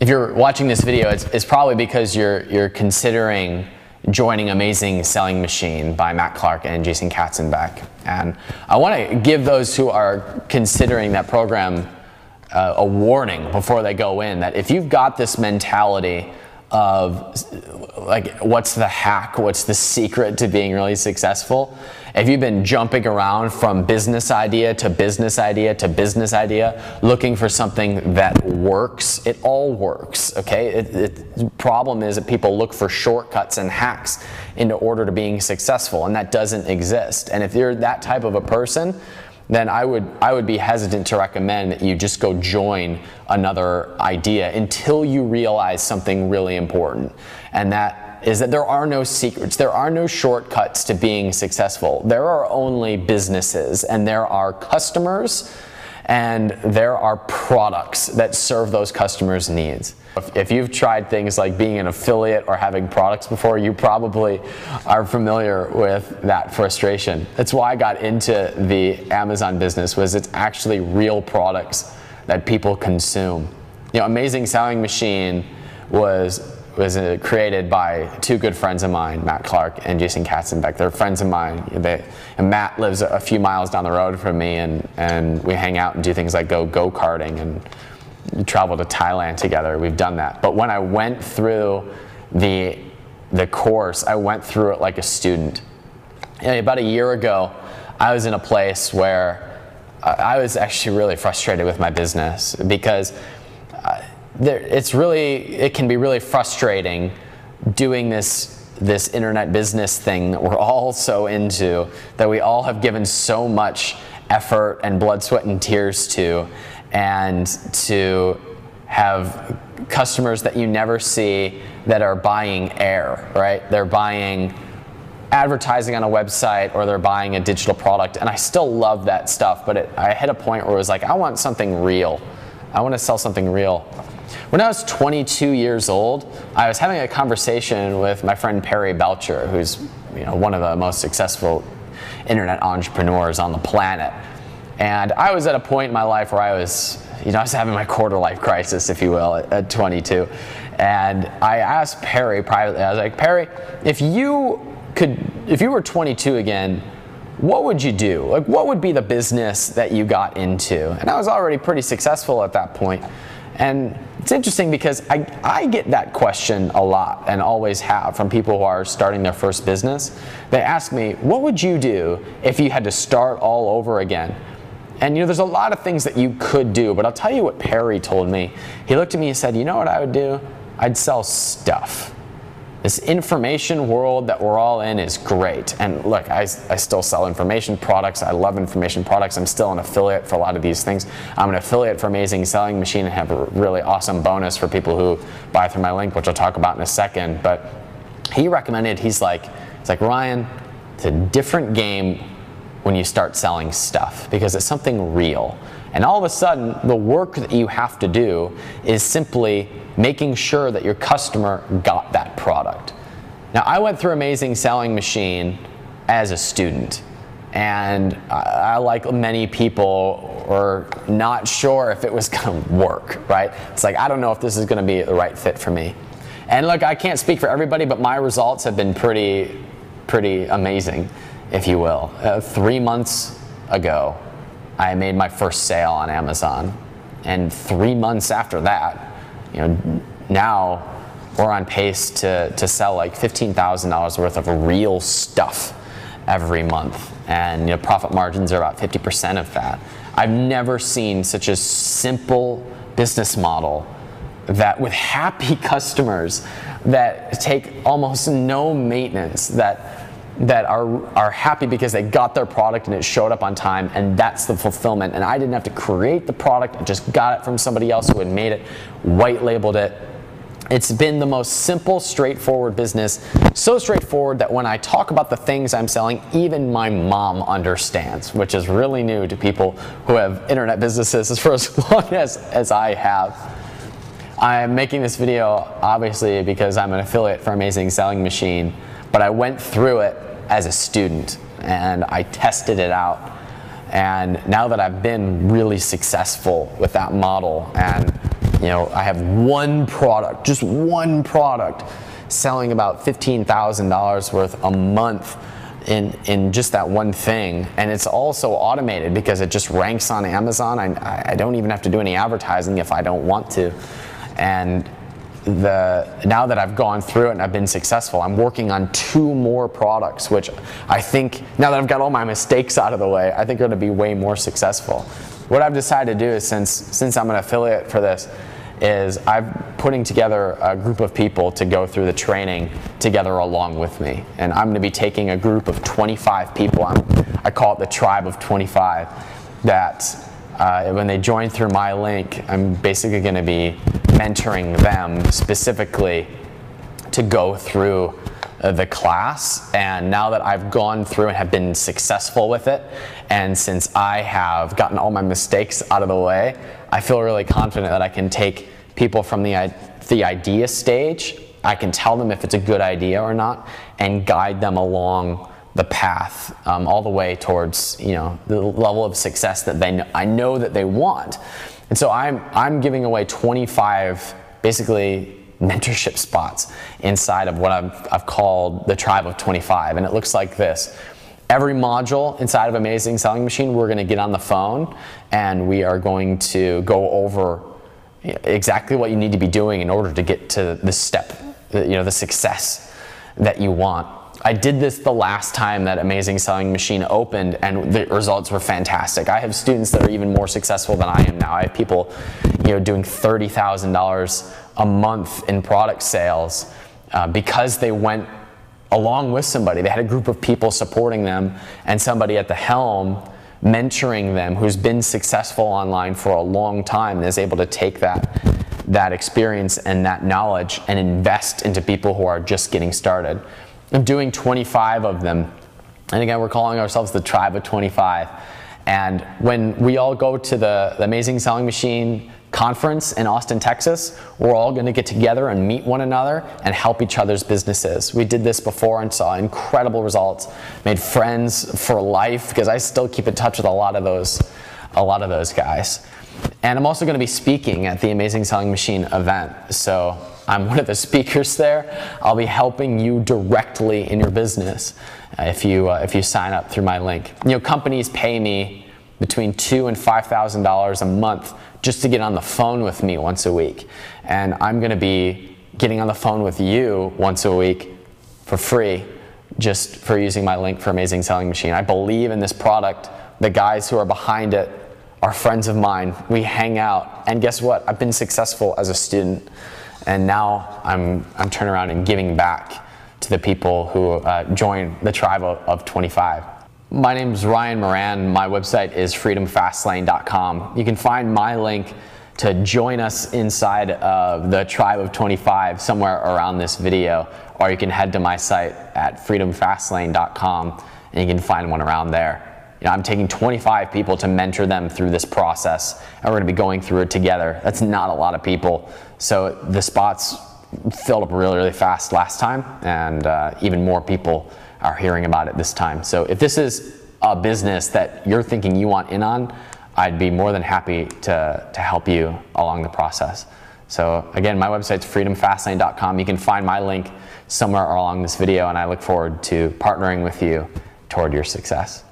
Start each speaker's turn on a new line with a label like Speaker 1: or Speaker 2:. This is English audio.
Speaker 1: if you're watching this video, it's probably because you're considering joining Amazing Selling Machine by Matt Clark and Jason Katzenbach. And I want to give those who are considering that program a warning before they go in, that if you've got this mentality of like, what's the hack, what's the secret to being really successful, if you've been jumping around from business idea to business idea to business idea looking for something that works, it all works, okay? The problem is that people look for shortcuts and hacks into order to being successful, and that doesn't exist. And if you're that type of a person, then I would be hesitant to recommend that you just go join another idea until you realize something really important. And that is that there are no secrets, there are no shortcuts to being successful. There are only businesses, and there are customers, and there are products that serve those customers' needs. If you've tried things like being an affiliate or having products before, you probably are familiar with that frustration. That's why I got into the Amazon business, was it's actually real products that people consume. You know, Amazing Selling Machine was created by two good friends of mine, Matt Clark and Jason Katzenbach. They're friends of mine. And Matt lives a few miles down the road from me, and we hang out and do things like go-karting and travel to Thailand together. We've done that. But when I went through the course, I went through it like a student. About a year ago, I was in a place where I was actually really frustrated with my business, because it can be really frustrating doing this internet business thing that we're all so into, that we all have given so much effort and blood, sweat, and tears to, and to have customers that you never see that are buying air, right? They're buying advertising on a website, or they're buying a digital product, and I still love that stuff, but I hit a point where it was like, I want something real. I want to sell something real. When I was 22 years old, I was having a conversation with my friend Perry Belcher, who's one of the most successful internet entrepreneurs on the planet. And I was at a point in my life where I was having my quarter life crisis, if you will, at 22. And I asked Perry privately, I was like, Perry, if you were 22 again, what would you do? Like, what would be the business that you got into? And I was already pretty successful at that point. And it's interesting because I get that question a lot, and always have, from people who are starting their first business. They ask me, what would you do if you had to start all over again? And there's a lot of things that you could do, but I'll tell you what Perry told me. He looked at me and said, you know what I would do? I'd sell stuff. This information world that we're all in is great. And look, I still sell information products. I love information products. I'm still an affiliate for a lot of these things. I'm an affiliate for Amazing Selling Machine, and have a really awesome bonus for people who buy through my link, which I'll talk about in a second. But he recommended, he's like, Ryan, it's a different game when you start selling stuff, because it's something real. And all of a sudden, the work that you have to do is simply making sure that your customer got that product. Now, I went through Amazing Selling Machine as a student, and I, like many people, were not sure if it was gonna work, right? It's like, I don't know if this is gonna be the right fit for me. And look, I can't speak for everybody, but my results have been pretty amazing, if you will. 3 months ago, I made my first sale on Amazon, and 3 months after that, now we're on pace to sell like $15,000 worth of real stuff every month, and profit margins are about 50% of that. I've never seen such a simple business model that, with happy customers that take almost no maintenance, that are happy because they got their product and it showed up on time, and that's the fulfillment. And I didn't have to create the product, I just got it from somebody else who had made it, white labeled it. It's been the most simple, straightforward business, so straightforward that when I talk about the things I'm selling, even my mom understands, which is really new to people who have internet businesses for as long as I have. I'm making this video obviously because I'm an affiliate for Amazing Selling Machine, but I went through it as a student, and I tested it out. And now that I've been really successful with that model, and I have one product, just one product, selling about $15,000 worth a month in just that one thing, and it's also automated because it just ranks on Amazon. I don't even have to do any advertising if I don't want to. And now that I've gone through it and I've been successful, I'm working on 2 more products, which I think, now that I've got all my mistakes out of the way, I think are going to be way more successful. What I've decided to do is, since I'm an affiliate for this, is I'm putting together a group of people to go through the training together along with me. And I'm going to be taking a group of 25 people, I call it the Tribe of 25, that when they join through my link, I'm basically going to be mentoring them specifically to go through the class. And now that I've gone through and have been successful with it, and since I have gotten all my mistakes out of the way, I feel really confident that I can take people from the idea stage, I can tell them if it's a good idea or not, and guide them along the path all the way towards the level of success that I know that they want. And so I'm giving away 25 basically mentorship spots inside of what I've called the Tribe of 25, and it looks like this. Every module inside of Amazing Selling Machine, we're going to get on the phone and we are going to go over exactly what you need to be doing in order to get to the step, the success that you want. I did this the last time that Amazing Selling Machine opened, and the results were fantastic. I have students that are even more successful than I am now. I have people, doing $30,000 a month in product sales because they went along with somebody. They had a group of people supporting them and somebody at the helm mentoring them who's been successful online for a long time and is able to take that experience and that knowledge and invest into people who are just getting started. I'm doing 25 of them, and again, we're calling ourselves the Tribe of 25. And when we all go to the Amazing Selling Machine conference in Austin, Texas, we're all going to get together and meet one another and help each other's businesses. We did this before and saw incredible results, made friends for life, because I still keep in touch with a lot of those guys. And I'm also going to be speaking at the Amazing Selling Machine event. So I'm one of the speakers there. I'll be helping you directly in your business if you sign up through my link. Companies pay me between $2,000 and $5,000 a month just to get on the phone with me once a week. And I'm going to be getting on the phone with you once a week for free just for using my link for Amazing Selling Machine. I believe in this product. The guys who are behind it are friends of mine. We hang out, and guess what? I've been successful as a student, and now I'm turning around and giving back to the people who join the Tribe of 25. My name is Ryan Moran. My website is freedomfastlane.com. You can find my link to join us inside of the Tribe of 25 somewhere around this video, or you can head to my site at freedomfastlane.com and you can find one around there. I'm taking 25 people to mentor them through this process, and we're going to be going through it together. That's not a lot of people, so the spots filled up really, really fast last time, and even more people are hearing about it this time. So if this is a business that you're thinking you want in on, I'd be more than happy to help you along the process. So again, my website's freedomfastlane.com. You can find my link somewhere along this video, and I look forward to partnering with you toward your success.